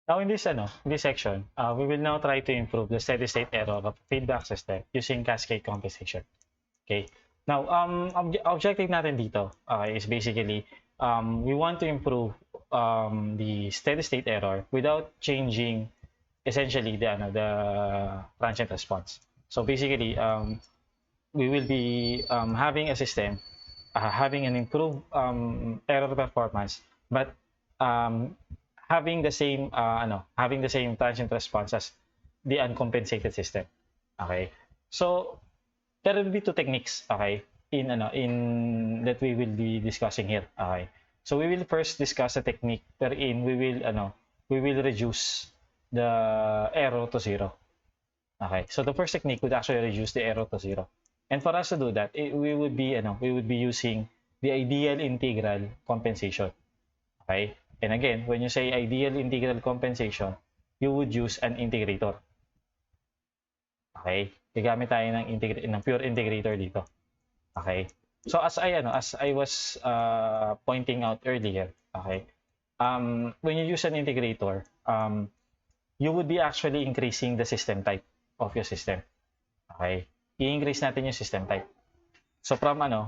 Now in this section, we will now try to improve the steady state error of feedback system using cascade compensation. Okay. Now, objective natin dito, okay, is basically we want to improve the steady state error without changing essentially the transient response. So basically, we will be having a system having an improved error performance, but um, having the same transient response as the uncompensated system. Okay. So there will be two techniques, okay, in that we will be discussing here. Okay. So we will first discuss a technique wherein we will reduce the error to zero. Okay. So the first technique would actually reduce the error to zero. And for us to do that, we would be using the ideal integral compensation. Okay? And again, when you say ideal integral compensation, you would use an integrator. Okay? Gagamit tayo ng pure integrator dito. Okay? So as I was pointing out earlier, okay? When you use an integrator, you would be actually increasing the system type of your system. Okay? I-increase natin yung system type. So from a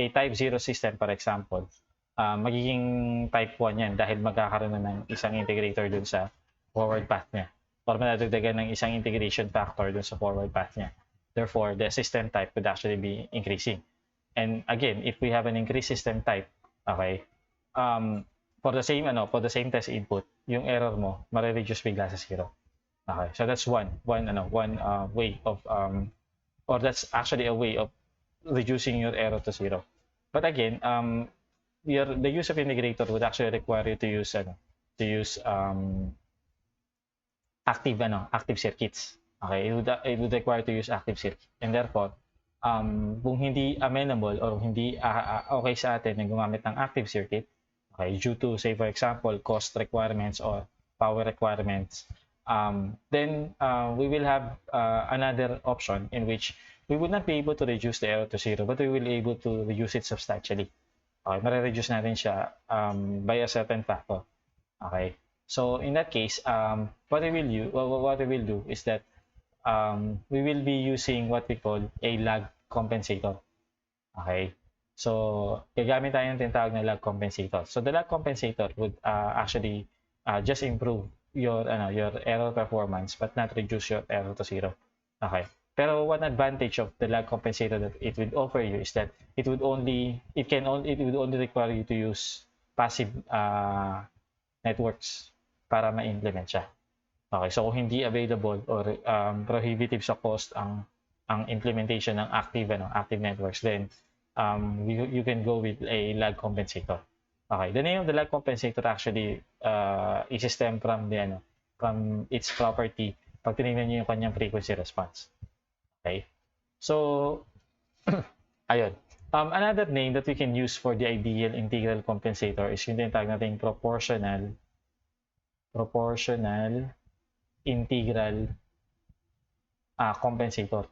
type 0 system, for example, magiging type 1 yan dahil magkakaroon na ng isang integrator dun sa forward path niya, or madadagdagan ng isang integration factor dun sa forward path niya. Therefore, the system type would actually be increasing. And again, if we have an increased system type, okay, for the same test input, yung error mo mare-reduce bigla sa zero. Okay, so that's one way of or that's actually a way of reducing your error to zero. But again, the use of integrator would actually require you to use active circuits. Okay, it would require to use active circuit, and therefore, kung hindi amenable or hindi okay sa atin na gumamit ng active circuit, okay, due to say for example cost requirements or power requirements, then we will have another option in which we would not be able to reduce the error to zero, but we will be able to reduce it substantially. Okay, mare-reduce natin siya by a certain factor. Okay, so in that case, what we will do is that we will be using what we call a lag compensator. Okay, so gagamit tayo ng tinatawag na lag compensator. So the lag compensator would actually just improve your error performance but not reduce your error to zero. Okay. Pero one advantage of the lag compensator that it would offer you is that it would only require you to use passive networks para ma-implement siya. Okay, so kung hindi available or prohibitive sa cost ang implementation ng active networks, then you can go with a lag compensator. Okay, the name of the lag compensator actually is stem from from its property pag tinignan niyo yung kanyang frequency response. Okay, so ayun. Another name that we can use for the ideal integral compensator is yung tinatawag nating proportional integral compensator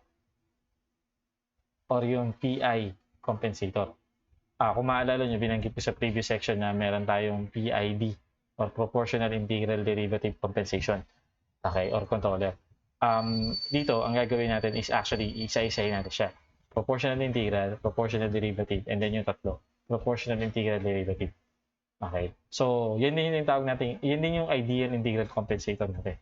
or yung PI compensator. Kung maalala nyo, binanggit ko sa previous section na meron tayong PID or proportional integral derivative compensation, okay, or controller. Dito, ang gagawin natin is actually isa-isahin natin siya. Proportional integral, proportional derivative, and then yung tatlo, proportional integral derivative. Okay, so yan din yung tawag natin, yan din yung ideal integral compensator natin.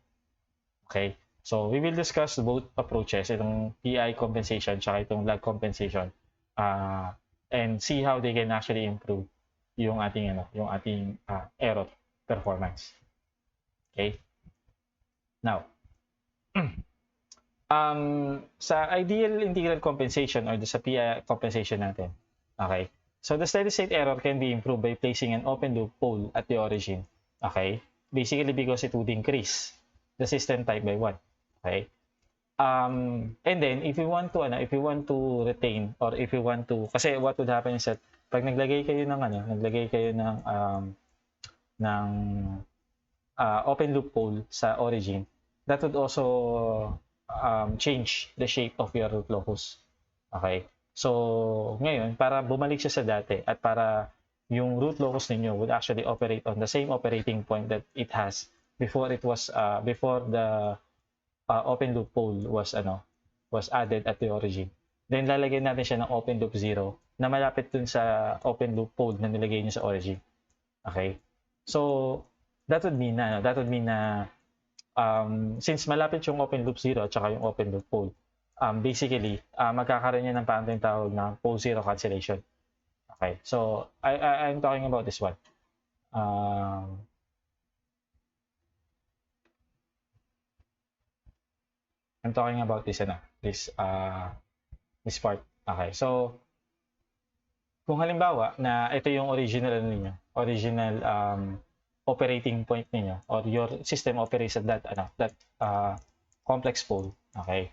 Okay, so we will discuss both approaches, itong PI compensation tsaka itong lag compensation, and see how they can actually improve yung ating error performance. Okay, now sa ideal integral compensation or sa PI compensation natin, okay, so the steady state error can be improved by placing an open loop pole at the origin. Okay, basically because it would increase the system type by 1. Okay, and then if you want to retain, or if you want to, kasi what would happen is that pag naglagay kayo ng open loop pole sa origin, that would also change the shape of your root locus. Okay, so ngayon para bumalik siya sa dati at para yung root locus ninyo would actually operate on the same operating point that it has before it was before the open loop pole was added at the origin. Then lalagyan natin siya ng open loop 0 na malapit dun sa open loop pole na nilagay niyo sa origin. Okay? So that would mean na since malapit yung open loop 0 at saka yung open loop pole, basically magkakaroon niya ng paano yung tawag na pole zero cancellation. Okay, so I'm talking about this one. I'm talking about this this part. Okay, so kung halimbawa na ito yung original operating point niyo, or your system operates at that complex pole. Okay,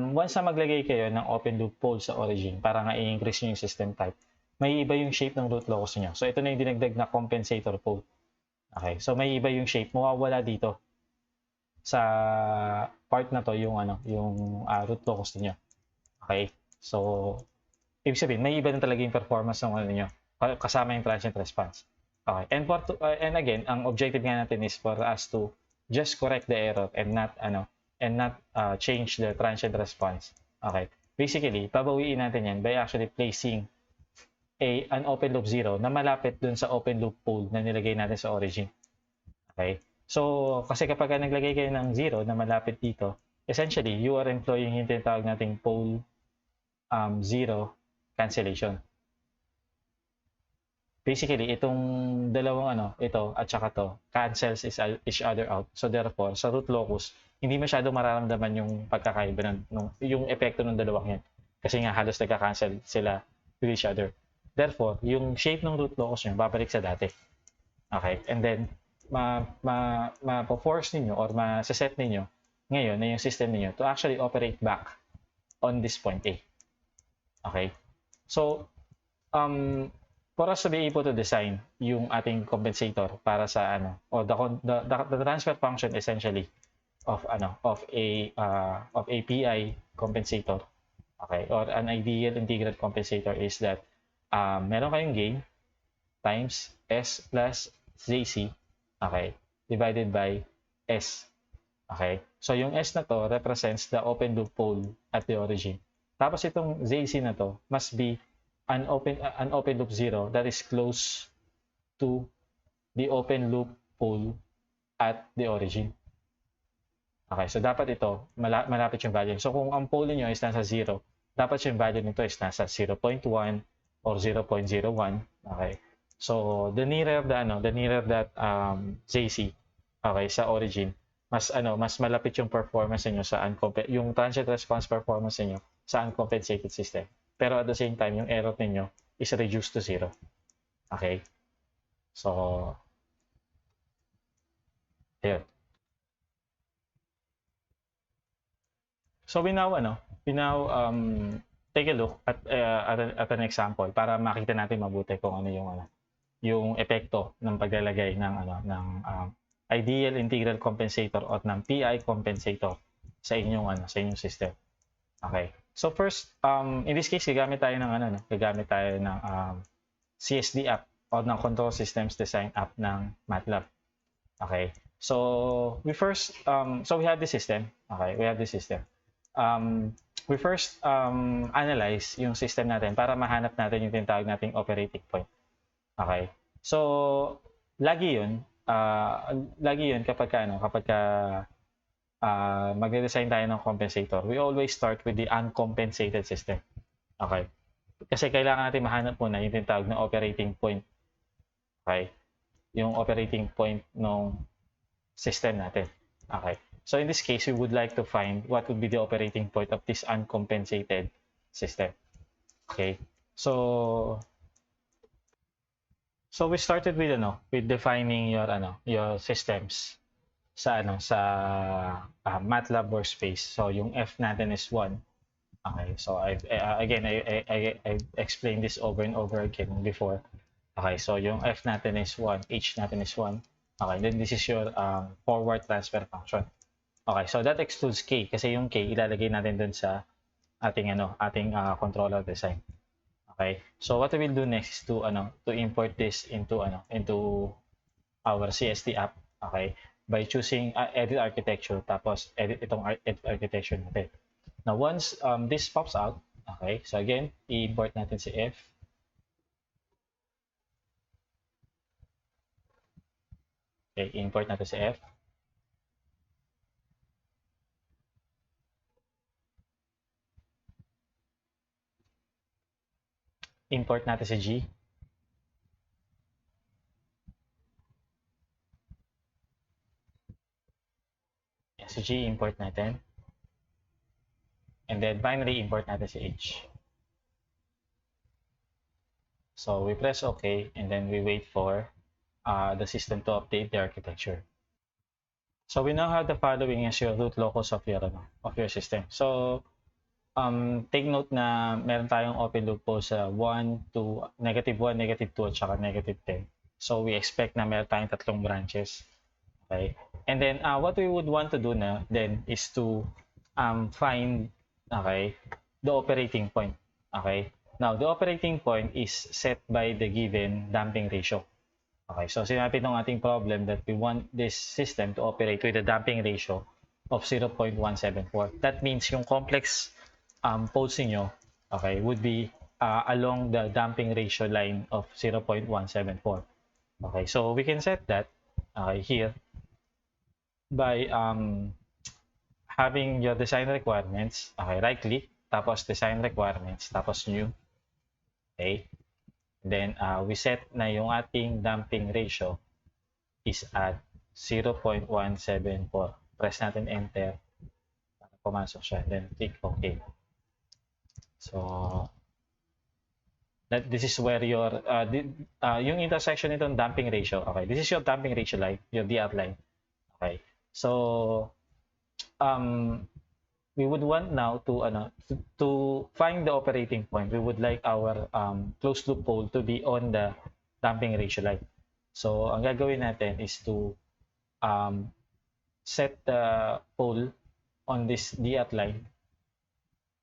once na maglagay kayo ng open loop pole sa origin para nga i-increase niyo yung system type, may iba yung shape ng root locus niyo. So ito na yung dinagdag na compensator pole. Okay, so may iba yung shape, mawawala dito sa part na to yung root locus niyo. Okay, so ibig sabihin may iba na talaga yung performance ng niyo kasama yung transient response. Okay, and again, ang objective nga natin is for us to just correct the error and not change the transient response. Okay, basically babawiin natin yan by actually placing an open loop 0 na malapit dun sa open loop pole na nilagay natin sa origin. Okay? So, kasi kapag naglagay kayo ng 0 na malapit dito, essentially, you are employing yung tinatawag nating pole 0 cancellation. Basically, itong dalawang ito at saka to, cancels each other out. So, therefore, sa root locus, hindi masyado mararamdaman yung pagkakaiba yung epekto ng dalawang yan. Kasi nga, halos nagka-cancel sila with each other. Therefore, yung shape ng root locus nyo, babalik sa dati. Okay? And then, ma-force ninyo or ma-set ninyo ngayon na yung system ninyo to actually operate back on this point A. Okay? So, for us to be able to design yung ating compensator para sa or the transfer function essentially of a PI compensator, okay, or an ideal integral compensator is that meron kayong gain times S plus JC, okay, divided by S. Okay, so yung S na to represents the open loop pole at the origin. Tapos itong JC na to must be an open loop 0 that is close to the open loop pole at the origin. Okay, so dapat ito malapit yung value. So kung ang pole niyo is nasa 0, dapat yung value nito is nasa 0.1 or 0.01. Okay, so the nearer that JC, okay, sa origin, mas malapit yung performance niyo sa yung transient response performance niyo sa uncompensated system. Pero at the same time, yung error niyo is reduced to 0. Okay, so ayun. So we now take a look at an example para makita natin mabuti kung ano yung epekto ng paglalagay ng ideal integral compensator o ng PI compensator sa inyong system. Okay. So first, in this case, gagamit tayo ng CSD app o ng Control Systems Design app ng MATLAB. Okay. So we first so we have this system. Okay, we have this system. We first analyze yung system natin para mahanap natin yung tinatawag nating operating point. Okay. So lagi 'yun kapag magde-design tayo ng compensator, we always start with the uncompensated system. Okay. Kasi kailangan natin mahanap muna yung tinatawag na operating point. Okay. Yung operating point ng system natin. Okay. So in this case, we would like to find what would be the operating point of this uncompensated system. Okay. So we started with defining your systems sa MATLAB workspace. So yung F natin is 1. Okay. So I explained this over and over again before. Okay. So yung F natin is 1, H natin is 1. Okay. Then this is your forward transfer function. Okay, so that excludes K kasi yung K ilalagay natin dun sa ating controller design. Okay? So what we will do next is to import this into our CST app, okay? By choosing edit architecture, tapos edit itong edit architecture natin. Now once this pops out, okay? So again, i-import natin si F. Okay, import natin si F. Import natin si G. Yan, si G import natin. And then finally, import natin si H. So we press OK, and then we wait for the system to update the architecture. So we now have the following as your root locus of your system. So take note na meron tayong open loop po sa 1 to -1, -2, at saka -10. So we expect na meron tayong tatlong branches. Okay. And then what we would want to do na then is to find the operating point. Okay. Now the operating point is set by the given damping ratio. Okay, so sinabi ng ating problem that we want this system to operate with a damping ratio of 0.174. That means yung complex poles niyo, okay, would be along the damping ratio line of 0.174. Okay, so we can set that here by having your design requirements, okay, right click, tapos design requirements, tapos new. Okay, then we set na yung ating damping ratio is at 0.174. Press natin enter para pumasok siya, then click OK. So this is where your yung intersection nitong damping ratio. Okay, this is your damping ratio line, your DR line. Okay, so we would want now to find the operating point. We would like our closed loop pole to be on the damping ratio line. So ang gagawin natin is to set the pole on this DR line.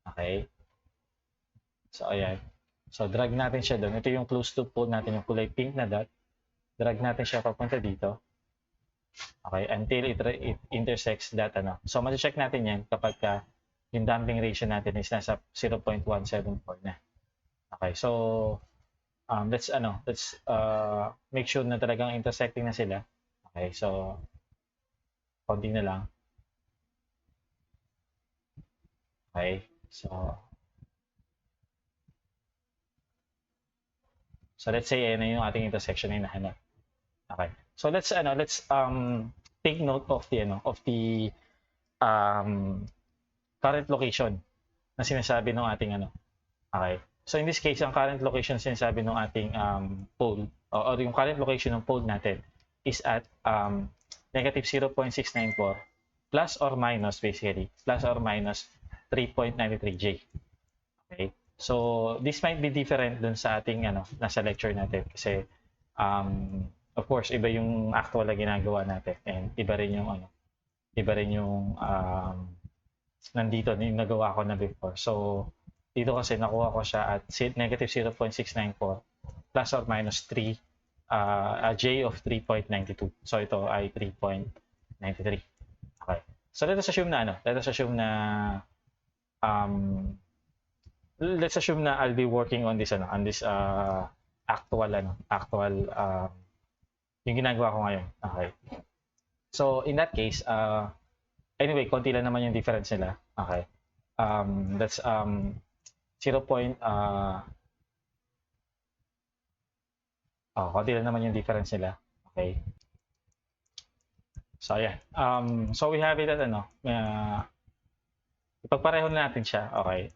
Okay. So ayan. So drag natin siya doon. Ito yung closed loop pole natin, yung kulay pink na dot. Drag natin siya papunta dito. Okay, until it intersects that So ma-check natin 'yan kapag yung damping ratio natin is nasa 0.174 na. Okay, so let's make sure na talagang intersecting na sila. Okay, so konti na lang. Okay, so let's say ayan na yung ating intersection na hinahanap. Okay. So let's take note of the current location na sinasabi ng ating Okay. So in this case, ang current location sinasabi ng ating pole or yung current location ng pole natin is at negative 0.694 plus or minus basically plus or minus 3.93J. Okay. So this might be different dun sa ating nasa lecture natin kasi of course iba yung actual na ginagawa natin and iba rin yung nandito yung nagawa ko na before. So dito kasi nakuha ko siya at negative 0.694 plus or minus 3 J of 3.92. So ito ay 3.93. Okay. So let us assume na let's assume na I'll be working on this actual yung ginagawa ko ngayon. Okay. So in that case, anyway, konti lang naman yung difference nila. Okay. That's 0. Konti lang naman yung difference nila. Okay. So ayan. So we have it at ipagpareho na natin siya. Okay.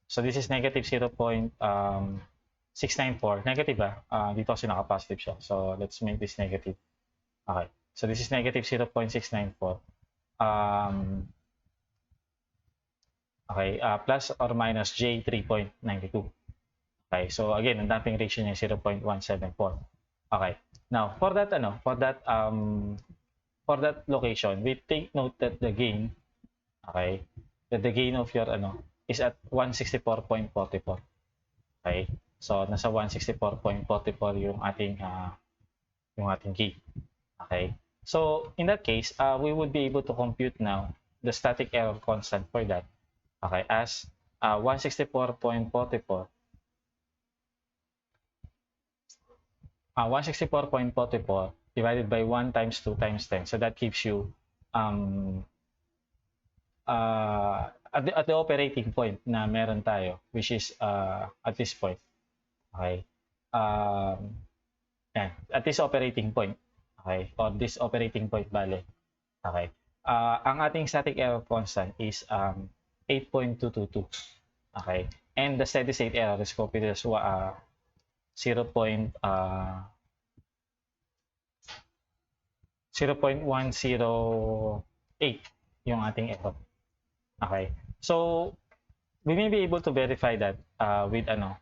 So this is negative 0.694. Negative dito kasi naka-positive siya. So let's make this negative. Okay. So this is negative 0.694. Okay. Plus or minus J 3.92. Okay. So again, ang damping ratio niya 0.174. Okay. Now, for that location, we take note that the gain, okay, that the gain of your is at 164.44. Okay? So nasa 164.44 yung ating key. Okay? So in that case, we would be able to compute now the static error constant for that. Okay, as 164.44 divided by 1 times 2 times 10. So that gives you um, at the operating point na meron tayo, which is at this point. Okay. At this operating point. Okay. Or this operating point, bale. Okay. Ang ating static error constant is 8.222. Okay. And the steady state error is computed as 0.108 yung ating error. Okay. So, we may be able to verify that with a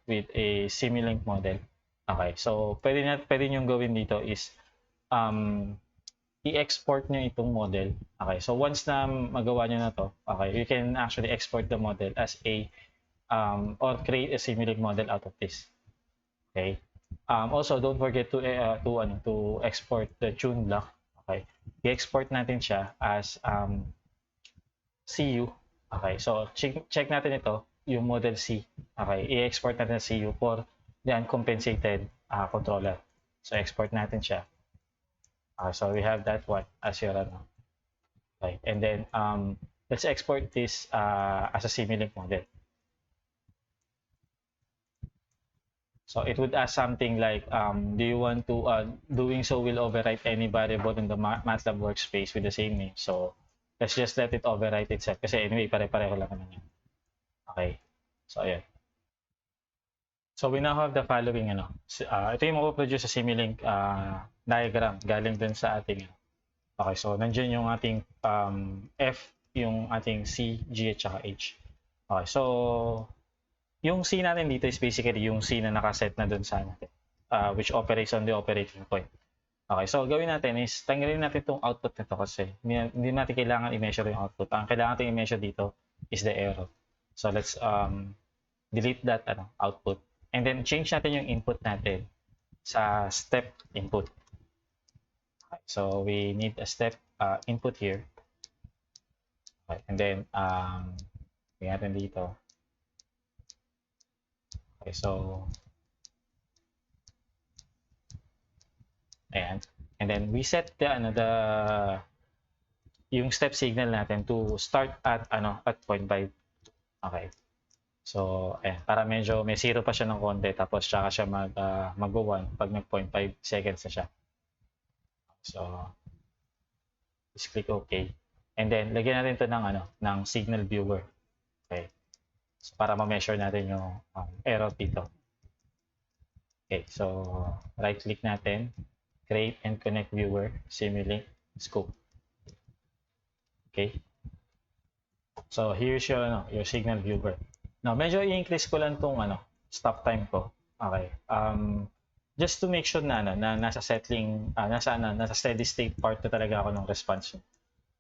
Simulink model. Okay. So, pwede nyo gawin dito is i-export nyo itong model. Okay. So, once na magawa nyo na to, okay, you can actually export the model as a or create a Simulink model out of this. Okay. Also, don't forget to export the tune block. Okay. I-export natin siya as CU. Okay. So, check natin ito, yung model C. Okay. I-export natin sa CU for the uncompensated controller. So, export natin siya. Okay. So, we have that one as your okay. And then, let's export this as a Simulink model. So it would ask something like, do you want to, doing so will overwrite any variable in the MATLAB workspace with the same name. So let's just let it overwrite itself. Kasi anyway, pare-pareho lang naman yan. Okay. So ayan. So we now have the following, ito yung mapoproduce sa Simulink diagram galing dun sa ating, okay, so nandiyan yung ating F, yung ating C, G, at saka H. Okay, so yung C natin dito is basically yung C na nakaset na dun sa natin, which operates on the operating point. Okay, so gawin natin is tanggalin natin itong output nito kasi hindi natin kailangan i-measure yung output. Ang kailangan natin i-measure dito is the error. So let's delete that output and then change natin yung input natin sa step input. Okay, so we need a step input here. Okay, and then gawin natin dito. Okay, so ayan. And then we set yung step signal natin to start at point 5. Okay. So ayan, para medyo may 0 pa siya ng konti tapos tsaka siya mag-1 pag nag 0.5 seconds na siya. So just click OK. And then lagyan natin ito ng signal viewer. Okay. So, para ma-measure natin yung error dito. Okay, so right click natin, create and connect viewer, Simulink, scope. Okay. So here's your signal viewer. Now, medyo i-increase ko lang tong stop time ko. Okay. Just to make sure na nasa settling, nasa steady state part na talaga ako ng response.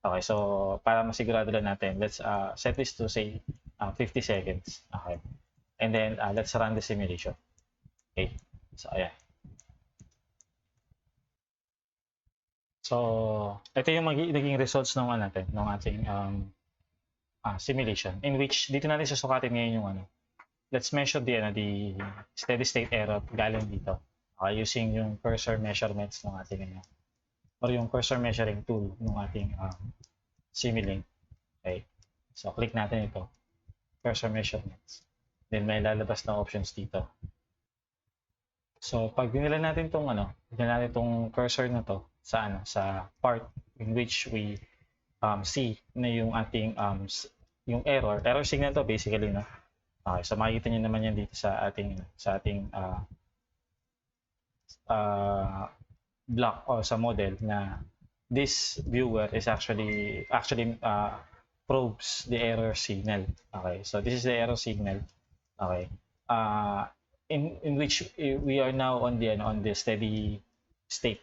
Okay, so para masigurado lang natin, let's set this to say 50 seconds. Okay. And then let's run the simulation. Okay. So ayan. So ito yung naging results ng ating simulation, in which dito natin susukatin ngayon yung let's measure the steady state error galing dito using yung cursor measurements ng ating or yung cursor measuring tool ng ating Simulink. Okay. So click natin ito, cursor measurements. Then may lalabas na options dito. So pag dinala natin tong cursor na to sa part in which we see na yung ating yung error signal to basically, no. Okay, so makikita niyo naman yan dito sa ating block o sa model na this viewer is actually probes the error signal. Okay, so this is the error signal. Okay, in which we are now on the steady state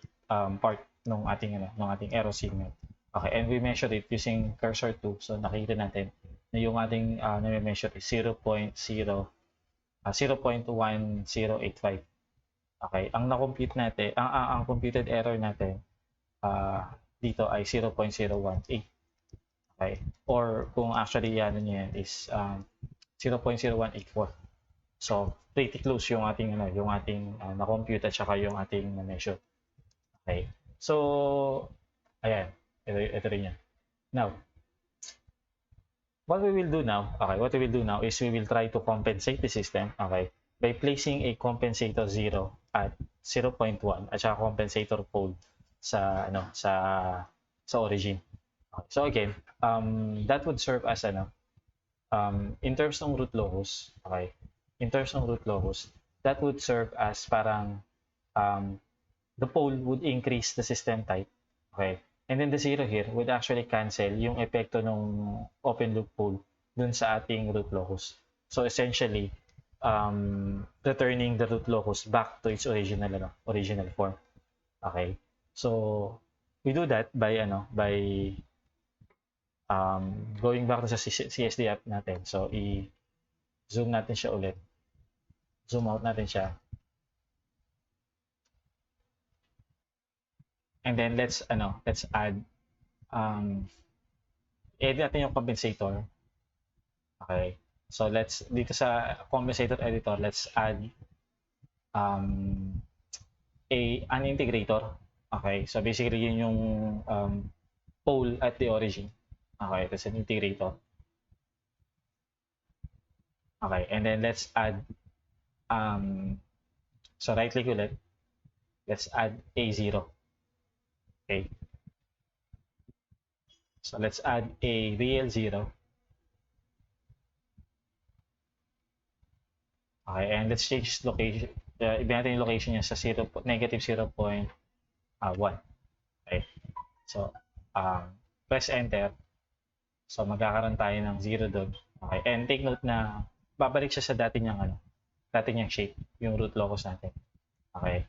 part ng ating error signal. Okay, and we measure it using cursor 2. So nakikita natin na yung ating na-measure is 0.0 0.1085. Okay, ang na-compute natin, ang computed error natin dito ay 0.018. Okay, or kung actually yan niya is 0.0184. So pretty close yung ating na-compute at saka yung ating na-measure. Okay, so ayan, ito rin yan. Now, what we will do now is we will try to compensate the system, okay, by placing a compensator 0 at 0.1 at saka compensator pole sa origin. Okay. So again, that would serve as in terms ng root locus, okay, in terms ng root locus, that would serve as parang the pole would increase the system type, okay, and then the 0 here would actually cancel yung epekto ng open loop pole dun sa ating root locus. So essentially, returning the root locus back to its original form. Okay, so we do that by going back to sa CSD app natin. So i-zoom natin siya ulit. Zoom out natin siya. And then let's add edit natin yung compensator. Okay. So dito sa compensator editor, let's add an integrator. Okay. So basically yun yung pole at the origin. Okay, that's an integrator. Okay, and then let's add so right click ulit. Let's add A0. Okay. So let's add a real 0. Okay, and let's change location. Iba natin yung location niya sa negative 0.1. Okay. So press enter. So magkakaroon tayo ng 0 doon. Okay, and take note na babalik siya sa dati niyang shape, yung root locus natin. Okay.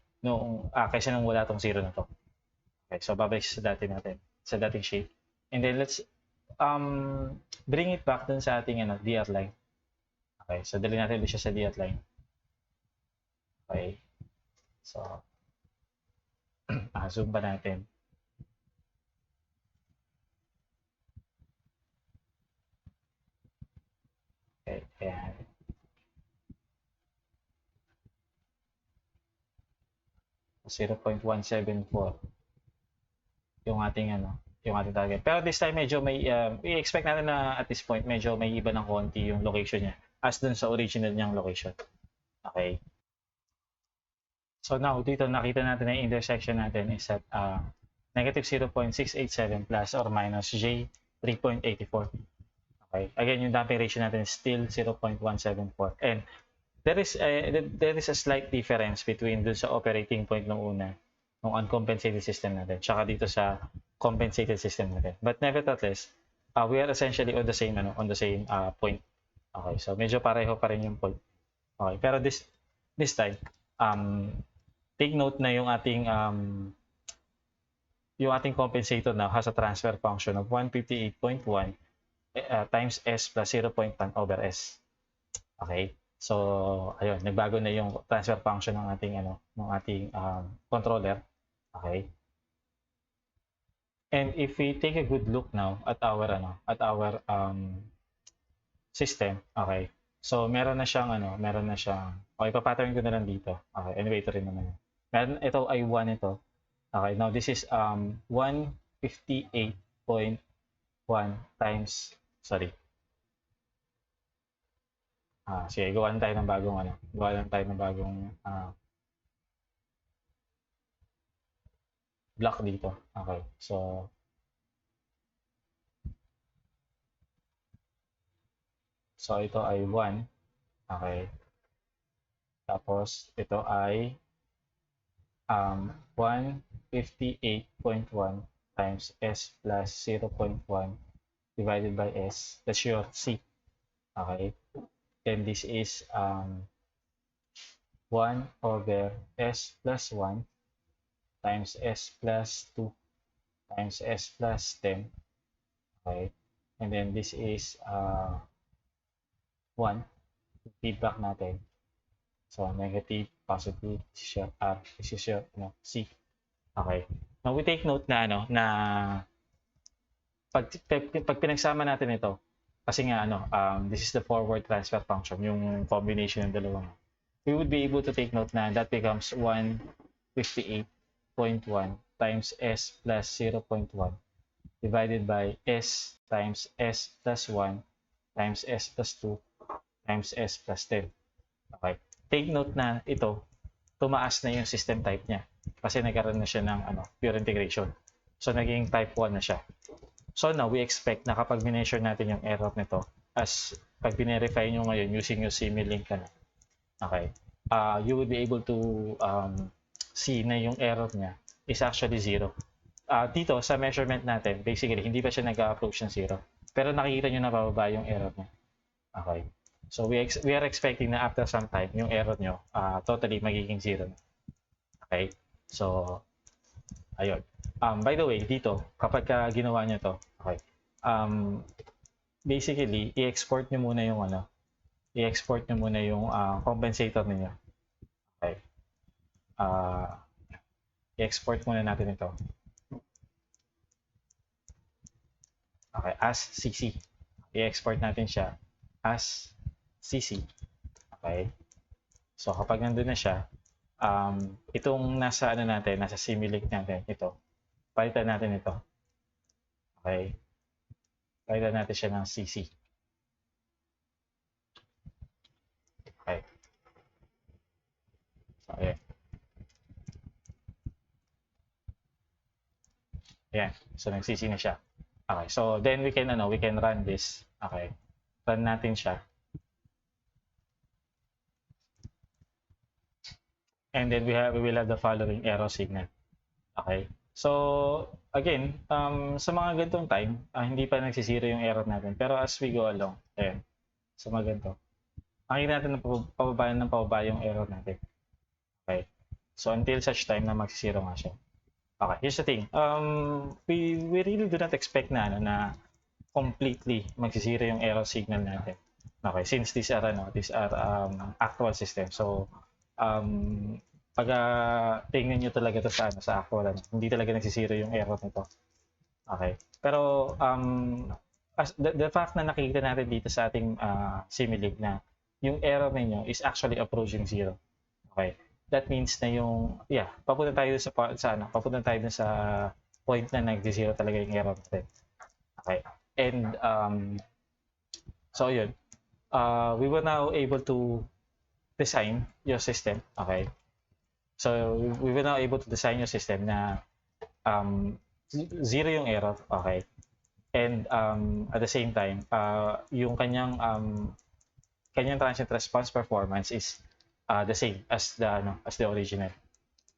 Kaysa nung wala tong 0 na to. Okay, so babalik siya sa dating shape. And then let's bring it back dun sa ating DR line. Okay, so dali natin ulit siya sa DR line. Okay. So zoom ba natin? Okay, ayan. So, 0.174 yung ating target. Pero this time medyo may i-expect natin na at this point medyo may iba ng konti yung location niya as dun sa original niyang location. Okay. So now dito nakita natin na intersection natin is at negative 0.687 plus or minus J 3.84. Okay. Again, yung damping ratio natin is still 0.174. And there is a slight difference between dun sa operating point ng una, ng uncompensated system natin, tsaka dito sa compensated system natin. But nevertheless, we are essentially on the same point. Okay, so medyo pareho pa rin yung point. Okay, pero this time, take note na yung ating compensator now has a transfer function of 158.1 times S plus 0.1 over S. Okay? So, ayun, nagbago na yung transfer function ng ating controller. Okay? And if we take a good look now at our system, okay? So, meron na siyang okay, pa-pattern ko na lang dito. Okay, anyway, ito rin naman. Ito ay 1 ito. Okay, now this is 158.1 times, sorry. Sige, gawa lang tayo ng bagong block dito. Okay, so ito ay 1. Okay. Tapos ito ay 158.1 times S plus 0.1 divided by S. That's your C. Okay. Then this is 1 over S plus 1 times S plus 2 times S plus 10. Okay. And then this is 1. Feedback natin. So, negative, positive, this is your C. Okay. Now, we take note na, pag pinagsama natin ito, kasi nga, this is the forward transfer function, yung combination ng dalawang. We would be able to take note na that becomes 158.1 times S plus 0.1 divided by S times S plus 1 times S plus 2 times S plus 10. Okay. Take note na ito, tumaas na yung system type niya kasi nagkaroon na siya ng pure integration. So, naging type 1 na siya. So, now, we expect na kapag mineasure natin yung error nito, as pag binerify nyo ngayon using yung Simulink okay, you would be able to see na yung error niya is actually 0. Dito, sa measurement natin, basically, hindi pa siya nag-approach ng 0. Pero nakikita nyo na bababa yung error niya. Okay. So, we are expecting na after some time, yung error nyo totally magiging 0. Okay. So, ayun. By the way, dito, kapag ginawa nyo to, okay, basically, i-export nyo muna yung i-export nyo muna yung compensator ninyo. Okay. I-export muna natin ito. Okay, as CC. I-export natin siya as CC. Okay. So, kapag nandun na siya, itong nasa nasa Simulink natin, ito, palitan natin ito. Okay. Palitan natin siya ng CC. Okay. So, ayan. Ayan. So, nag-CC na siya. Okay. So, then we can run this. Okay. Run natin siya. And then we will have the following error signal. Okay. So, again, sa mga ganitong time, hindi pa nagsisiro yung error natin. Pero as we go along, ayan, sa mga ganito, makikita natin na pababa yung error natin. Okay. So, until such time na magsisiro nga siya. Okay, here's the thing. We really do not expect na completely magsisiro yung error signal natin. Okay, since these are actual system. So, pag tingnan nyo talaga ito sa actual, hindi talaga nagsisiro yung error nito. Okay. Pero the fact na nakikita natin dito sa ating Simulink na yung error ninyo is actually approaching 0. Okay. That means na papunta tayo sa point na nag-0 talaga yung error natin. Okay. And so yun. We were now able to design your system. Okay. So, we were now able to design your system na 0 yung error, okay? And at the same time, yung kanyang transient response performance is the same as the original.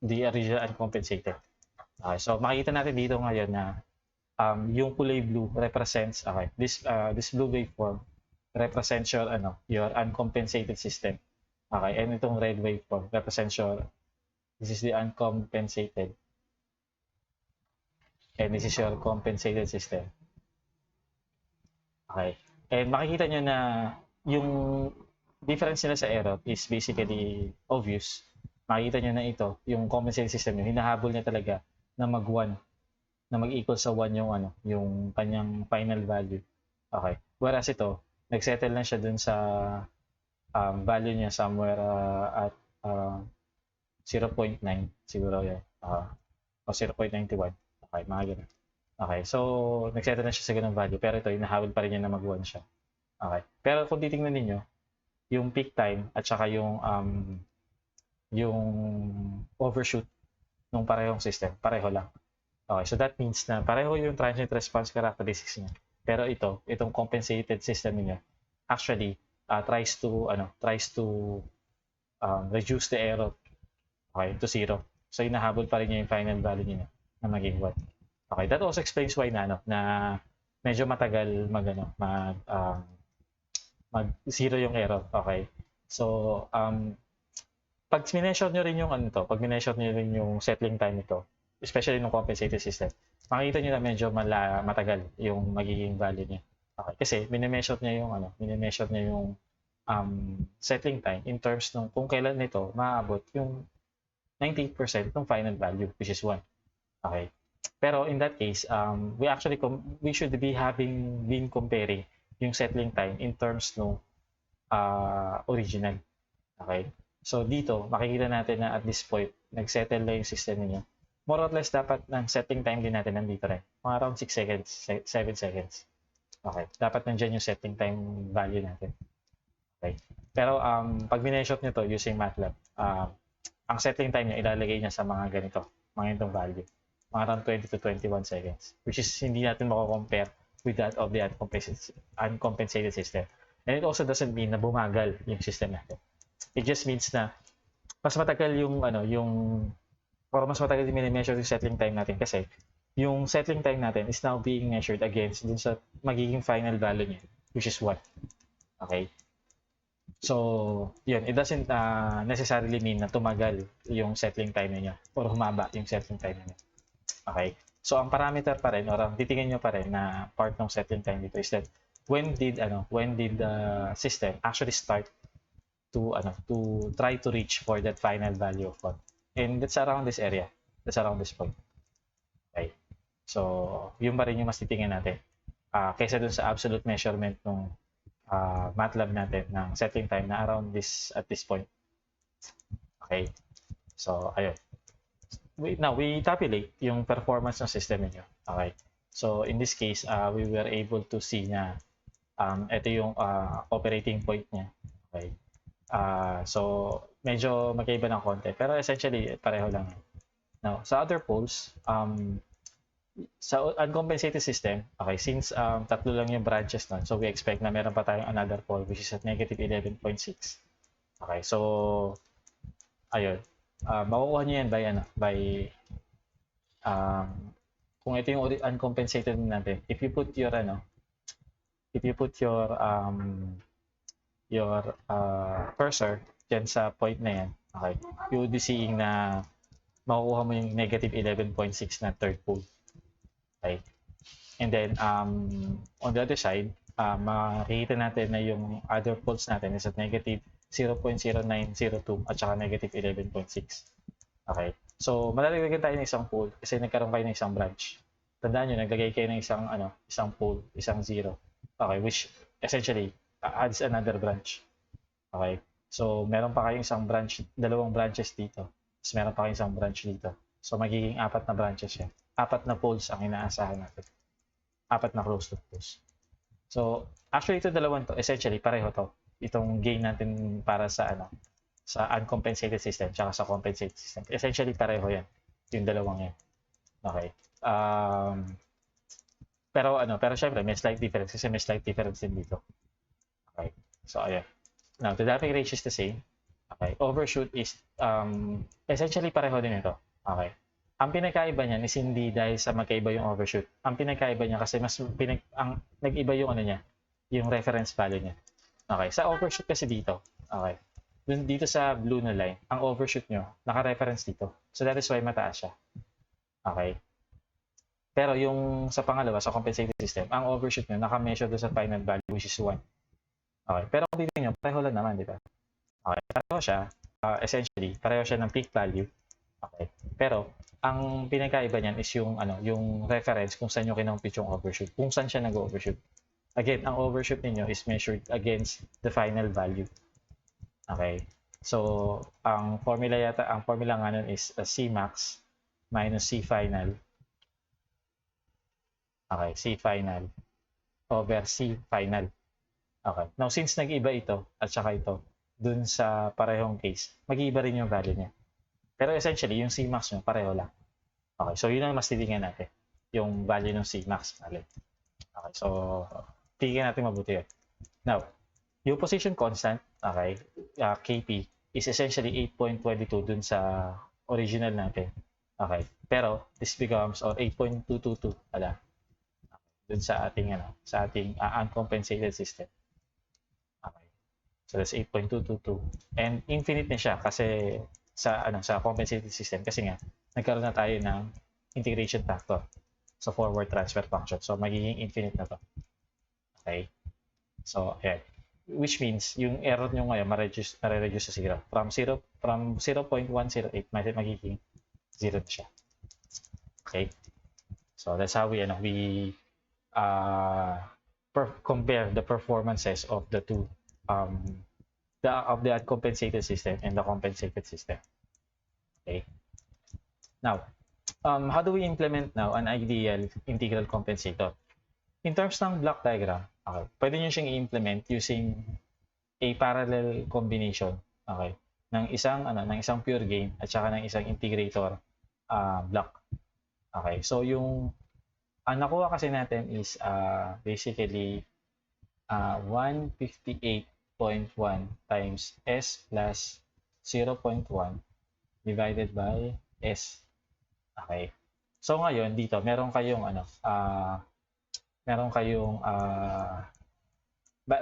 The original uncompensated. Okay, so makikita natin dito ngayon na yung kulay blue represents, okay, this blue waveform represents your uncompensated system. Okay, and itong red waveform represents this is the uncompensated. And this is your compensated system. Okay. And makikita nyo na yung difference nila sa error is basically obvious. Makikita nyo na ito, yung compensated system nyo, hinahabol niya talaga na mag-1, na mag-equal sa 1 yung kanyang final value. Okay. Whereas ito, nag-settle na siya dun sa value niya somewhere at 0.9 siguro yan. O 0.91. Okay, mga ganun. Okay, so nag-settle na siya sa ganung value. Pero ito, hinahabol pa rin niya na mag-1 siya. Okay. Pero kung titingnan ninyo, yung peak time at saka yung overshoot ng parehong system, pareho lang. Okay, so that means na pareho yung transient response characteristics niya. Pero itong compensated system niya actually tries to reduce the error, okay, to 0. So hinahabol pa rin niya yung final value niya na maging 1. Okay, that also explains why na medyo matagal mag 0 yung error. Okay. So pag mineasure nyo rin yung pag mineasure nyo rin yung settling time nito, especially ng compensated system, makikita nyo na medyo matagal yung magiging value niya. Okay, kasi minimeasure niya yung settling time in terms ng kung kailan nito maabot yung 98% ng final value, which is 1. Okay. Pero in that case, we should be been comparing yung settling time in terms no original. Okay. So dito, makikita natin na at this point, nag-settle na yung system niyo. More or less, dapat ng settling time din natin nandito rin. Mga around 6 seconds, 7 seconds. Okay. Dapat nandiyan yung settling time value natin. Okay. Pero pag mineshot nyo to using MATLAB, ang settling time niya ilalagay niya sa mga ganito, mga itong value. Mga around 20 to 21 seconds, which is hindi natin mako-compare with that of the uncompensated system. And it also doesn't mean na bumagal yung system natin. It just means na mas matagal mas matagal yung mini-measure yung settling time natin kasi yung settling time natin is now being measured against dun sa magiging final value niya, which is 1. Okay? So, yun, it doesn't necessarily mean na tumagal yung settling time niya or humaba yung settling time niya. Okay? So, ang parameter pa rin or ang titingnan nyo pa rin na part ng settling time dito is that when did the system actually start to try to reach for that final value of 1. And that's around this area. That's around this point. Okay? So, yun pa rin yung mas titingnan natin. Kaysa dun sa absolute measurement ng MATLAB natin ng settling time na around at this point. Okay. So, ayun. Now, we tabulate yung performance ng system niyo. Okay. So, in this case, we were able to see na ito yung operating point niya. Okay. So, medyo magkaiba ng konti. Pero essentially, pareho lang. Now, sa other poles, sa uncompensated system, okay, since tatlo lang yung branches nun, so we expect na meron pa tayong another pole which is at negative 11.6. Okay, so, ayun. Makukuha nyo yan kung ito yung uncompensated natin, if you put your cursor dyan sa point na yan, okay, you would be seeing na makukuha mo yung negative 11.6 na third pole. Okay. And then, on the other side, makikita natin na yung other poles natin is at negative 0.0902 at saka negative 11.6. Okay. So, malalagyan tayo ng isang pole kasi nagkaroon kayo ng isang branch. Tandaan nyo, naglagay kayo ng isang pole, isang zero. Okay, which essentially adds another branch. Okay. So, meron pa kayong dalawang branches dito. Tapos meron pa kayong isang branch dito. So, magiging 4 na branches yan. 4 na poles ang inaasahan natin. 4 na closed loop poles. So, actually ito dalawang to, essentially pareho to. Itong gain natin para sa uncompensated system tsaka sa compensated system. Essentially pareho yan. Yung dalawang yan. Okay. Pero syempre may slight difference kasi may slight difference din dito. Okay. So, ayan. Now, the damping ratio is the same. Okay. Overshoot is essentially pareho din ito. Okay. Ang pinagkaiba niyan is hindi dahil sa magkaiba yung overshoot. Ang pinagkaiba niya kasi nag-iba yung yung reference value niya. Okay, sa overshoot kasi dito, okay. Dito sa blue na line, ang overshoot nyo, naka-reference dito. So that is why mataas siya. Okay. Pero yung sa pangalawa, sa compensated system, ang overshoot nyo, naka-measure doon sa final value which is 1. Okay. Pero kung titignan nyo, pareho lang naman, di ba? Okay. Pareho siya, essentially, pareho siya ng peak value. Okay. Pero ang pinagkaiba niyan is yung reference kung saan nyo kinompute yung overshoot, kung saan siya nag-overshoot. Again, ang overshoot niyo is measured against the final value. Okay. So, ang formula nga nun is C max minus C final. Okay, C final over C final. Okay. Now, since nag-iba ito at saka ito, dun sa parehong case, mag-iiba rin yung value niya. Pero essentially, yung Cmax nyo, pareho lang. Okay, so yun ang mas titingnan natin. Yung value ng Cmax. Okay, so tingnan natin mabuti yun. Now, yung position constant, okay, Kp, is essentially 8.22 dun sa original natin. Okay, pero this becomes, or 8.222, dun sa ating, uncompensated system. Okay, so that's 8.222. And infinite na siya kasi sa compensated system kasi nga nagkaroon na tayo ng integration factor sa forward transfer function. So magiging infinite na to. Okay? So, ayan. which means yung error nyo ngayon ma-reduce sa 0. From 0.108 magiging 0 na siya. Okay? So that's how we compare the performances of the two of the uncompensated system and the compensated system. Okay. Now, how do we implement now an ideal integral compensator? In terms ng block diagram, okay, pwede nyo siyang i-implement using a parallel combination, okay, ng isang pure gain at saka ng isang integrator block. Okay, so yung nakuha kasi natin is basically 158.1 times S plus 0.1 divided by S. Okay. So ngayon dito meron kayong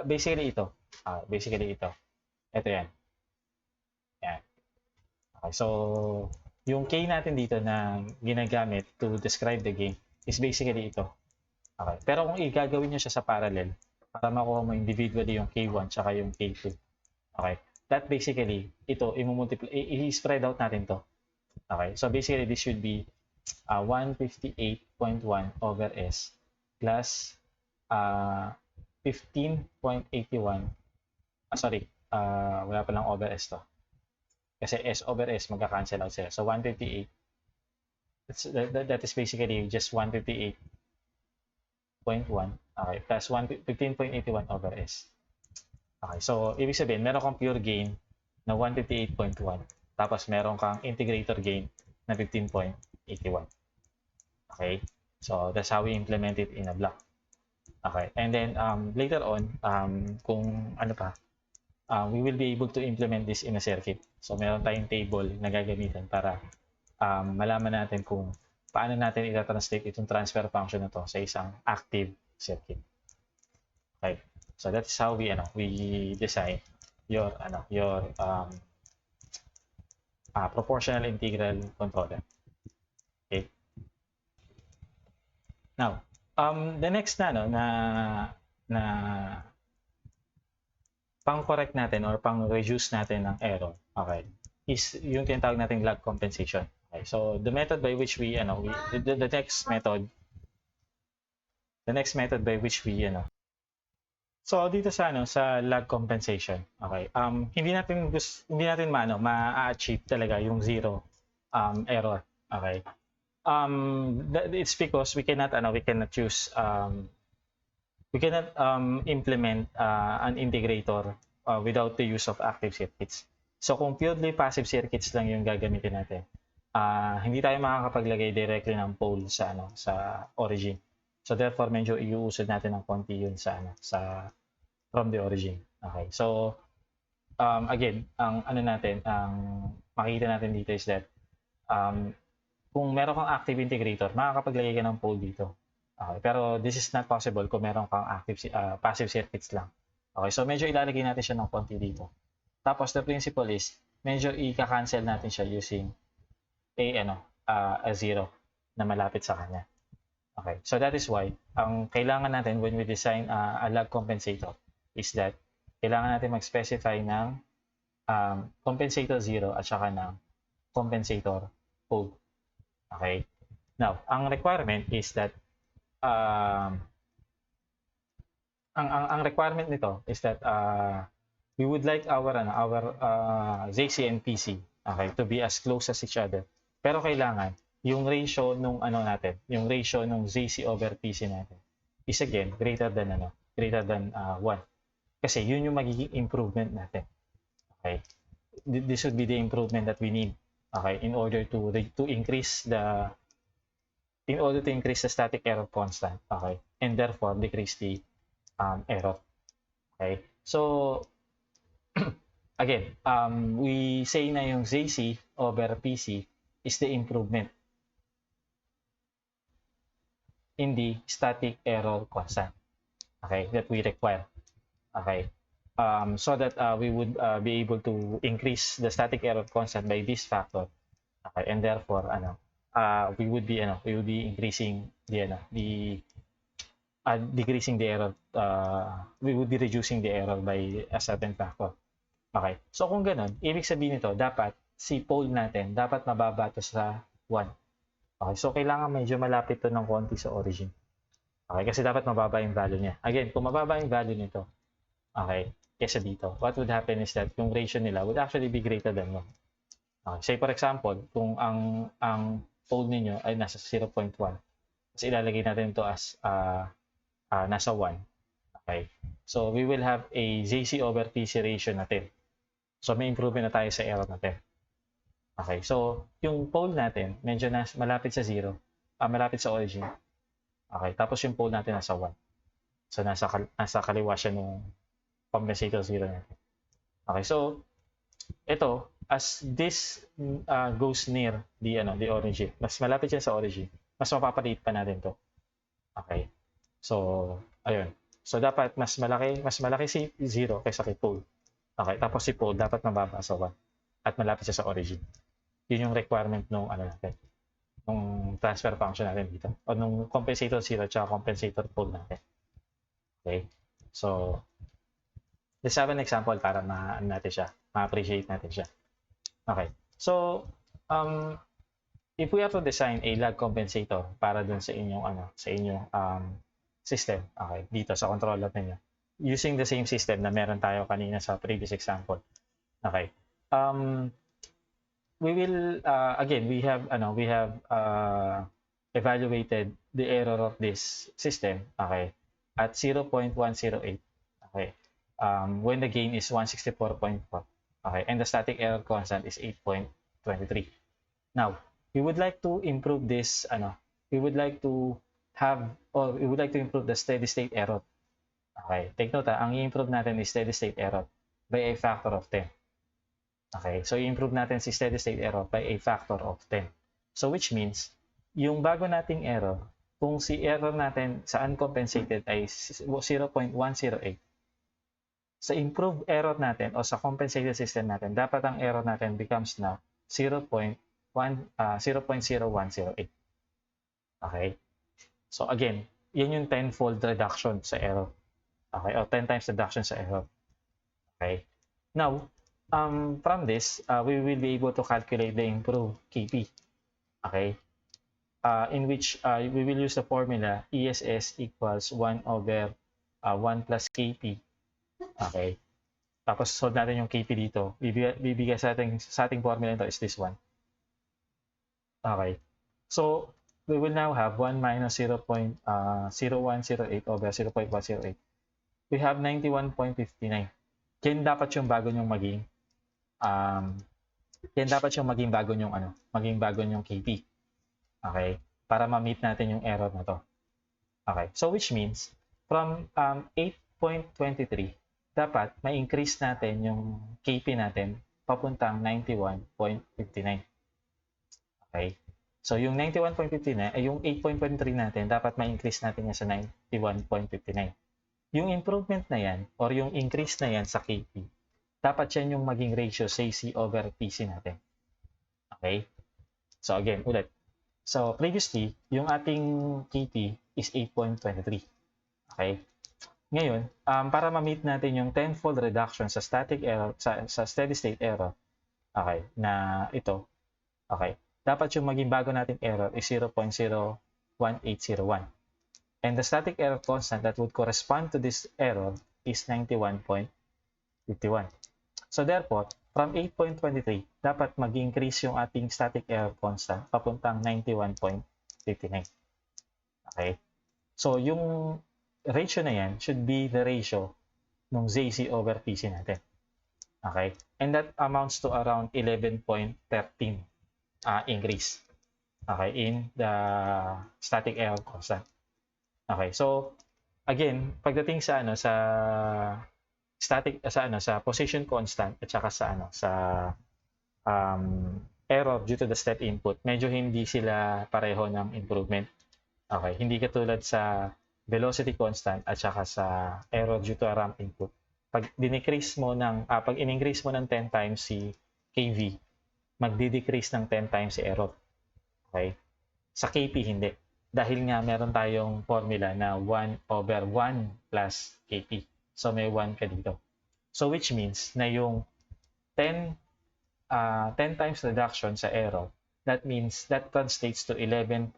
basically ito. Ito yan. Yan. Okay, so yung K natin dito na ginagamit to describe the game is basically ito. Okay. Pero kung igagawin niyo siya sa parallel para makuha mo individually yung K1 tsaka yung K2. Okay. That basically ito i-spread out natin to. Okay. So basically this should be 158.1 over S plus 15.81. Wala pa lang over S to. Kasi S over S magka-cancel out sila. So 158. That is basically just 158.1. Okay, plus 15.81 over S. Okay, so ibig sabihin, meron kang pure gain na 158.1. Tapos meron kang integrator gain na 15.81. Okay, so that's how we implement it in a block. Okay, and then later on, kung ano pa, we will be able to implement this in a circuit. So meron tayong table na gagamitin para malaman natin kung paano natin i-translate itong transfer function na to sa isang active circuit. Okay, so that's how we design your proportional integral controller. Okay. Now, the next na pang-correct natin or pang-reduce natin ng error, okay, is yung tinatawag nating lag compensation. Okay, so the method by which the next method by which we so dito sa lag compensation, okay, hindi natin ma-achieve talaga yung zero error, okay. It's because we cannot implement an integrator without the use of active circuits. So kung purely passive circuits lang yung gagamitin natin, hindi tayo makakapaglagay directly ng pole sa origin. So therefore medyo iuusad natin ng konti yun sa from the origin. Okay. So again, ang makikita natin dito is that kung meron kang active integrator, makakapaglagay ka ng pole dito. Okay, pero this is not possible kung meron kang passive circuits lang. Okay, so medyo ilalagay natin siya ng konti dito. Tapos the principle is medyo i-cancel natin siya using a zero na malapit sa kanya. Okay, so that is why ang kailangan natin when we design a lag compensator is that kailangan natin mag-specify ng compensator 0 at saka ng compensator pole. Okay. Now, ang requirement is that ang requirement nito is that we would like our ZC and PC, okay, to be as close as each other. Pero kailangan yung ratio nung yung ratio nung ZC over PC natin is again greater than 1. Kasi yun yung magiging improvement natin. Okay. This would be the improvement that we need, okay, in order to increase the static error constant, okay, and therefore decrease the error. Okay, so again, we say na yung ZC over PC is the improvement in the static error constant, okay, that we require. Okay, so that we would be able to increase the static error constant by this factor, okay, and therefore we would be increasing the decreasing the error, we would be reducing the error by a certain factor. Okay. So kung ganun, ibig sabihin nito, dapat si pole natin, dapat mababa to sa 1. Okay. So kailangan medyo malapit to ng konti sa origin. Okay. Kasi dapat mababa yung value niya. Again, kung mababa yung value nito, okay, kesa dito, what would happen is that yung ratio nila would actually be greater than 1. Okay. Say for example, kung ang pole ninyo ay nasa 0.1, tapos ilalagay natin ito as nasa 1. Okay. So we will have a JC over PC ratio natin. So may improvement na tayo sa error natin. Okay. So yung pole natin, medyo malapit sa 0, malapit sa origin. Okay. Tapos yung pole natin nasa 1. So nasa kaliwa siya ng compensator 0 natin. Okay. So ito, as this goes near the origin, mas malapit siya sa origin, mas mapapaliit pa natin to. Okay. So ayun. So dapat mas malaki si 0 kaysa kay pole. Okay, tapos si pole dapat mababa sa 1 at malapit siya sa origin. Yun yung requirement nung natin, nung transfer function natin dito, o nung compensator 0 at compensator pole natin. Okay, so let's have an example para ma-appreciate natin siya. Okay, so if we have to design a lag compensator para dun sa inyong system, okay, dito sa controller niyo, using the same system na meron tayo kanina sa previous example. Okay. We will again, we have evaluated the error of this system, okay, at 0.108. Okay. When the gain is 164.4. Okay, and the static error constant is 8.23. Now, we would like to improve this we would like to improve the steady state error. Okay, take note, ang i-improve natin is steady state error by a factor of 10. Okay, so i-improve natin si steady state error by a factor of 10. So which means, yung bago nating error, kung si error natin sa uncompensated ay 0.108, sa improved error natin o sa compensated system natin, dapat ang error natin becomes na 0.0108. Okay, so again, yun yung 10-fold reduction sa error. Okay, or 10 times reduction sa error. Okay. Now, from this, we will be able to calculate the improved KP. Okay. In which we will use the formula ESS equals 1 over 1 plus KP. Okay. Tapos solve natin yung KP dito. Bibigay sa ating formula ito is this one. Okay. So, we will now have 1 minus 0.0108 over 0.108. We have 91.59. Yan dapat yung bago nyong maging bago nyong KP. Okay? Para ma-meet natin yung error na to. Okay? So which means from 8.23 dapat ma-increase natin yung KP natin papuntang 91.59. Okay? So yung 91.59 ay yung 8.23 natin, dapat ma-increase natin yan sa 91.59. Yung improvement na yan or yung increase na yan sa KP, dapat yan yung maging ratio sa C over PC natin. Okay? So again, ulit. So previously, yung ating KP is 8.23. Okay? Ngayon, para ma-meet natin yung 10-fold reduction sa static error, sa steady state error, okay, na ito, okay, dapat yung maging bago natin error is 0.01801. And the static error constant that would correspond to this error is 91.51. So therefore, from 8.23, dapat mag-increase yung ating static error constant papuntang 91.59. Okay? So yung ratio na yan should be the ratio ng ZC over PC natin. Okay? And that amounts to around 11.13 increase. Okay? In the static error constant. Okay, so again, pagdating sa sa position constant at saka sa error due to the step input, medyo hindi sila pareho ng improvement. Okay, hindi katulad sa velocity constant at saka sa error due to a ramp input. Pag in-increase mo ng 10 times si KV, magdi-decrease ng 10 times si error. Okay? Sa KP hindi. dahil nga meron tayong formula na 1/1 plus kp. So may 1 ka dito. So which means na yung 10 times reduction sa error, that means that translates to 11.13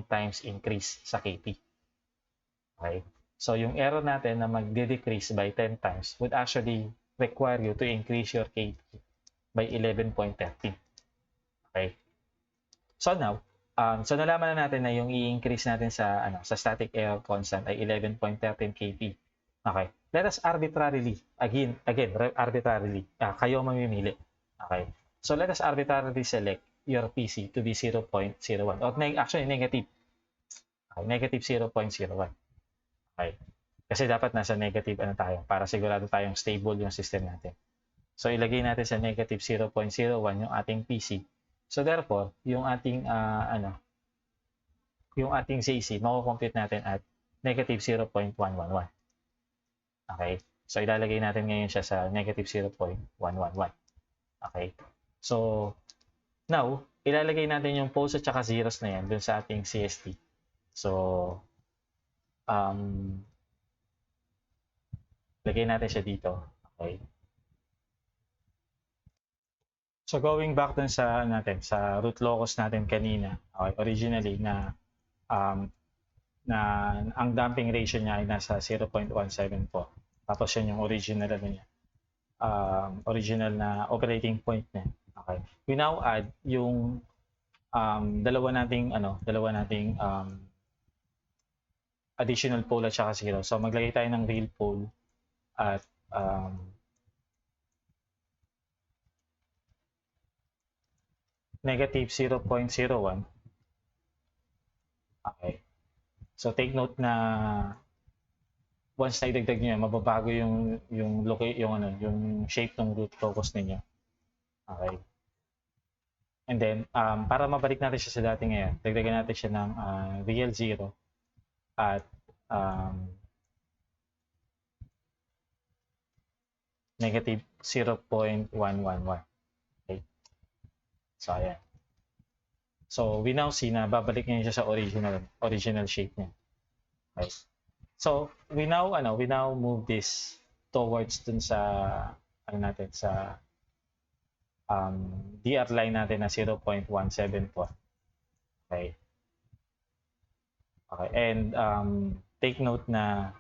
times increase sa kp. Okay? So yung error natin na magde-decrease by 10 times would actually require you to increase your kp by 11.13. Okay? So now, so nalaman na natin na yung i-increase natin sa static error constant ay 11.13 kp. Okay. Let us arbitrarily, again, arbitrarily, kayo mamimili. Okay. So let us arbitrarily select your PC to be 0.01 or actually negative. Okay, negative 0.01. Okay. Kasi dapat nasa negative tayo para sigurado tayong stable yung system natin. So ilagay natin sa negative 0.01 yung ating PC. So therefore, yung ating yung ating ZC, mako-compute natin at negative 0.111. Okay? So ilalagay natin ngayon siya sa negative 0.111. Okay? So now, ilalagay natin yung poles at saka zeros na yan dun sa ating CST. So lagay natin siya dito. Okay? So going back dun sa root locus natin kanina, okay, originally na ang damping ratio niya ay nasa 0.174. Tapos yun yung original niya. Original na operating point niya. Okay. We now add yung dalawa nating additional pole at saka zero. So maglagay tayo ng real pole at negative 0.01. Okay. So take note na once na idagdag niyo, mababago yung shape ng root locus ninyo. Okay. And then para mabalik natin siya sa dati ngayon, dagdagan natin siya ng real 0 at negative 0.111. Okay. So ayan. So we now see na babalik niya siya sa original shape niya. Okay. So we now move this towards dun sa sa DR line natin na 0.174. Okay. Okay, and take note na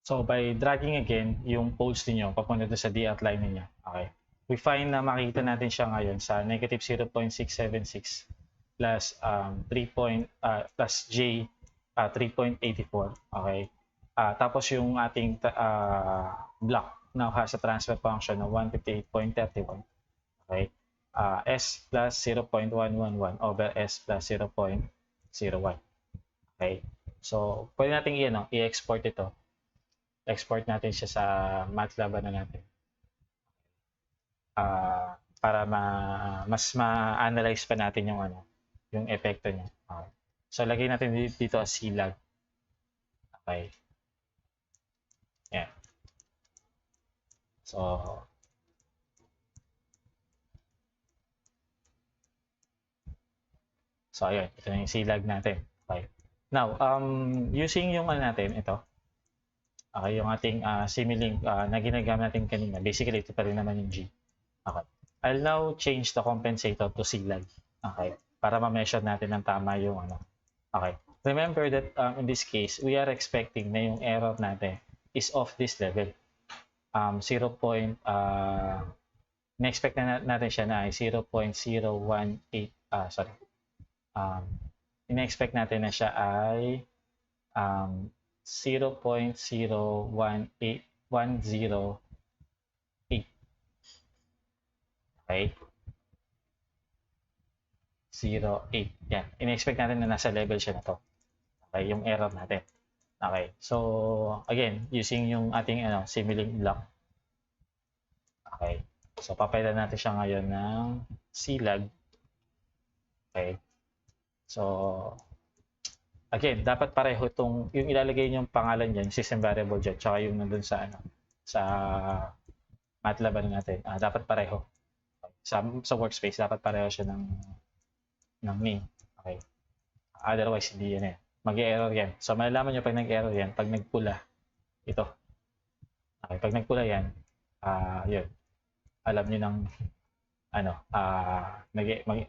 so by dragging again yung poles niyo papunta sa DR line niya. Okay. We find na makita natin siya ngayon sa negative 0.676 plus plus J 3.84. Okay. Tapos yung ating block now has a transfer function of 158.31. Okay. S plus 0.111 over S plus 0.01. Okay. So pwede natin i-export ito. Export natin siya sa MATLAB natin. Para mas ma-analyze pa natin yung epekto niya. Okay. So lagay natin dito as CLAG. Okay. Yeah. So ayun, ito na yung CLAG natin. Okay. Now, using yung natin ito. Okay, yung ating Simulink na ginagamit natin kanina. Basically, ito pa rin naman yung G. Okay. I'll now change the compensator to CLAG. Okay. Para ma-measure natin ng tama yung Okay. Remember that in this case, we are expecting na yung error natin is of this level. Na-expect natin siya na ay 0.018. Sorry. Ina-expect natin na siya ay 0.0108. Okay. 0.8. Yan. Ina-expect natin na nasa level siya na to. Okay, yung error natin. Okay. So, again, using yung ating Simulink block. Okay. So, papalitan natin siya ngayon ng CLAG. Okay. So, again, dapat pareho yung ilalagay niyong pangalan diyan, system variable diyan, tsaka yung nandun sa sa MATLAB natin. Dapat pareho. Sa workspace dapat pareho siya ng ng name. Okay. Otherwise, hindi yan eh. Mag-error yan. So, malalaman nyo pag nag-error yan, pag nagpula, ito. Okay, pag nagpula yan, yun. Alam nyo ng,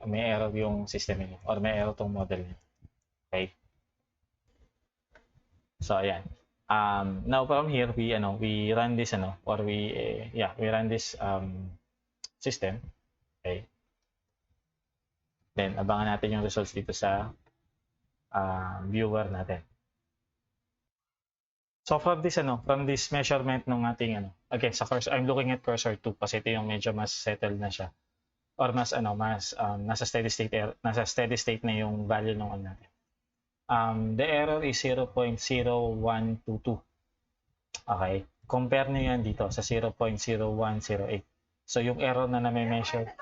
may error yung system niyo or may error tong model niyo. Okay. So, ayan. Now from here, we run this, we run this system. Okay. Then, abangan natin yung results dito sa viewer natin. So from this measurement ng ating again sa cursor, I'm looking at cursor 2 kasi ito yung medyo mas settled na siya or mas nasa steady state na yung value ng natin. The error is 0.0122. Okay, compare niyo yan dito sa 0.0108. So yung error na na-measure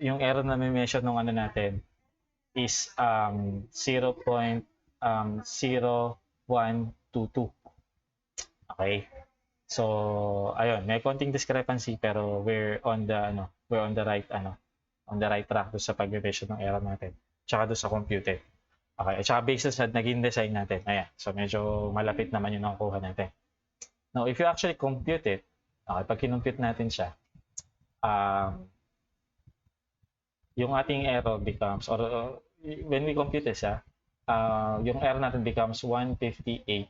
yung error na may-measure ng natin is 0.0122. Okay. So, ayun, may konting discrepancy pero we're on the right track do sa pag-measure ng error natin. Tsaka do sa computed. Okay, at tsaka based sa naging design natin. Ayan. So, medyo malapit naman yung nakukuha natin. Now, if you actually compute it, okay, pag kinumpute natin siya, yung ating error becomes, or when we compute it siya, yung error natin becomes 158.31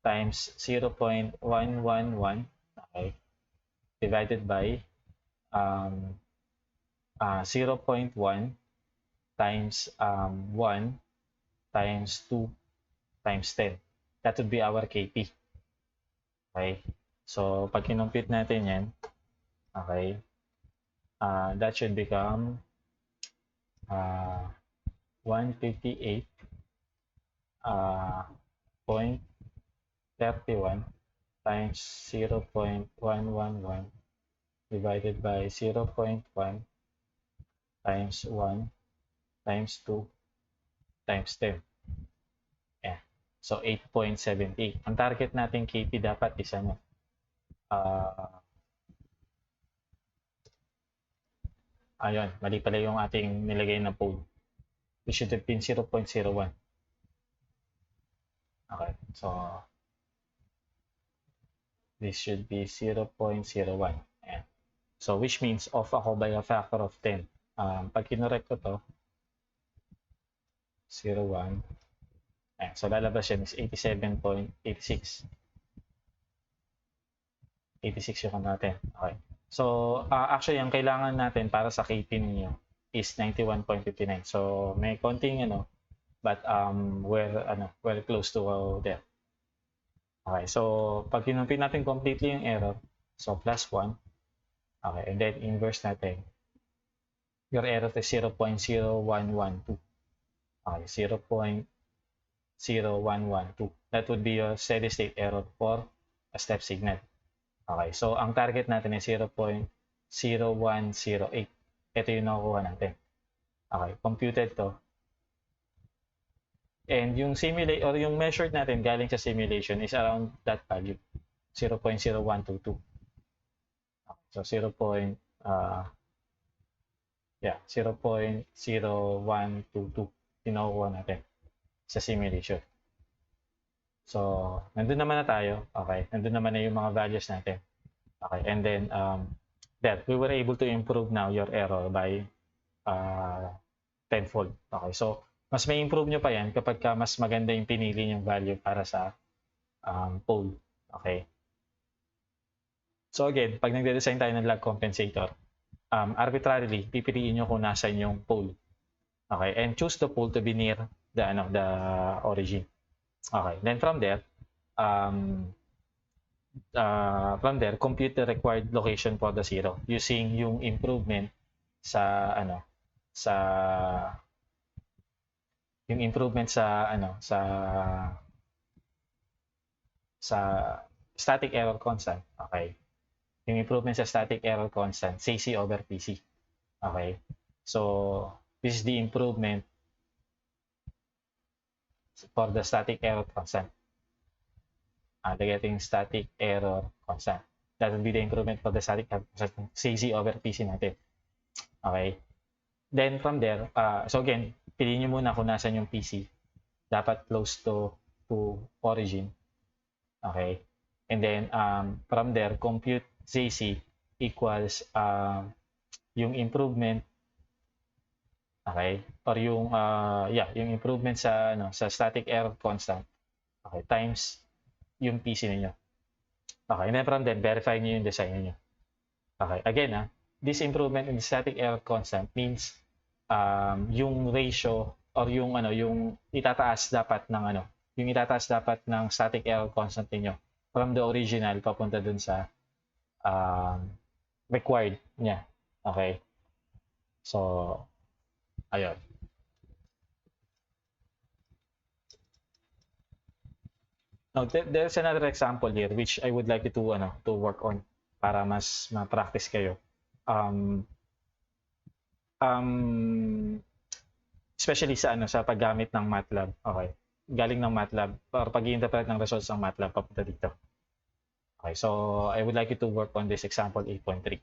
times 0.111, okay, divided by 0.1 times 1 times 2 times 10. That would be our KP. Okay. So, pag kinumpute natin yan, okay, that should become 158.31 times 0.111 divided by 0.1 times 1 times 2 times 10. Yeah. So 8.78. Ang target natin KP dapat is ayun, mali pala yung ating nilagay na pole. It should have been 0.01. Okay, so this should be 0.01. Ayan. So which means off ako by a factor of 10. Pag kinorek ko to, 0.1. Ayan, so lalabas yan is 87.86. 86 yung natin. Okay. So actually, ang kailangan natin para sa KP ninyo is 91.59. So may konting but we're close to there. Okay, so pag kinumpute natin completely yung error, so plus 1, okay, and then inverse natin, your error is 0.0112. Okay, 0.0112. That would be your steady state error for a step signal. Okay, so ang target natin is 0.0108. Ito yung nakukuha natin. Okay, computed to. And yung simulate or yung measured natin galing sa simulation is around that value, 0.0122. So 0.0122 tinukuha natin sa simulation. So, nandun naman na tayo. Okay, nandun naman na yung mga values natin. Okay, and then that we were able to improve now your error by tenfold. Okay, so mas may improve nyo pa yan kapag mas maganda yung pinili yung value para sa pole. Okay. So again, pag nagde-design tayo ng lag compensator, arbitrarily, pipiliin nyo kung nasan yung pole. Okay, and choose the pole to be near the origin. Okay, then from there, compute the required location for the zero using yung improvement sa sa static error constant. Okay, yung improvement sa static error constant, CC over PC. Okay, so this is the improvement for the static error constant. Getting static error constant. That will be the improvement for the static error constant, CC over PC natin. Okay, Then from there, so again, piliin nyo muna kung nasan yung PC. Dapat close to origin. Okay? And then from there, compute ZC equals yung improvement, okay? Or yung yung improvement sa sa static error constant, okay, times yung PC niyo. Okay, and then from there, verify niyo yung design niyo. Okay, again this improvement in the static error constant means yung ratio or yung yung itataas dapat ng yung itataas dapat ng static error constant niyo from the original papunta dun sa required niya. Okay? So ayun. Now, there's another example here which I would like you to work on para mas ma-practice kayo. Especially sa paggamit ng MATLAB. Okay. Galing ng MATLAB or pag-i-interpret ng results ng MATLAB papunta dito. Okay, so I would like you to work on this example 8.3.